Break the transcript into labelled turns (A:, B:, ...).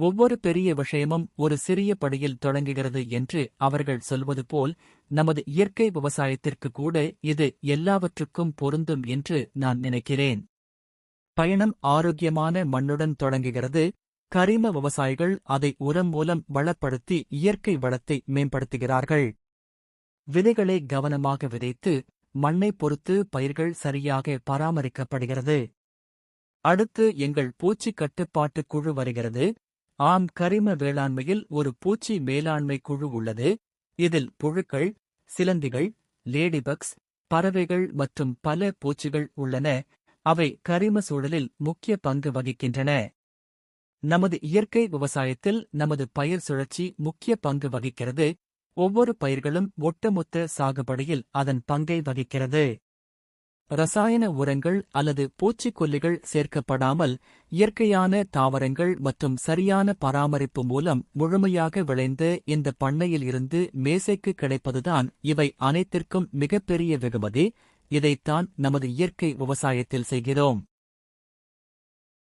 A: ஒவ்வொரு பெரிய விஷயமும் ஒரு சிறிய படியில் தொடங்குகிறது என்று அவர்கள் சொல்வது போல் நமது இயற்கை விவசாயத்திற்கு கூட இது எல்லாவற்றுக்கும் பொருந்தும் என்று நான் நினைக்கிறேன். பயணம் ஆரோக்கியமான மண்ணுடன் தொடங்குகிறது. கரிம விவசாயிகள் அதை உரம் மூலம் வளப்படுத்தி இயற்கை வளத்தை மேம்படுத்துகிறார்கள். விதைகளை கவனமாக விதைத்து மண்ணை பொறுத்து பயிர்கள் சரியாக பராமரிக்கப்படுகிறது. அடுத்து எங்கள் பூச்சி கட்டுப்பாட்டு குழு வருகிறது. ஆம், கரிம வேளாண்மையில் ஒரு பூச்சி மேலாண்மை குழு உள்ளது. இதில் புழுக்கள், சிலந்திகள், லேடிபக்ஸ், பறவைகள் மற்றும் பல பூச்சிகள் உள்ளன. அவை கரிம சூழலில் முக்கிய பங்கு வகிக்கின்றன. நமது இயற்கை விவசாயத்தில் நமது பயிர் சுழற்சி முக்கிய பங்கு வகிக்கிறது. ஒவ்வொரு பயிர்களும் ஒட்டுமொத்த சாகுபடியில் அதன் பங்கை வகிக்கிறது. ரசாயன உரங்கள் அல்லது பூச்சிக்கொல்லிகள் சேர்க்கப்படாமல் இயற்கையான தாவரங்கள் மற்றும் சரியான பராமரிப்பு மூலம் முழுமையாக விளைந்த இந்த பண்ணையில் இருந்து மேசைக்கு கிடைப்பதுதான் இவை அனைத்திற்கும் மிகப்பெரிய வெகுமதி. இதைத்தான் நமது இயற்கை விவசாயத்தில் செய்கிறோம்.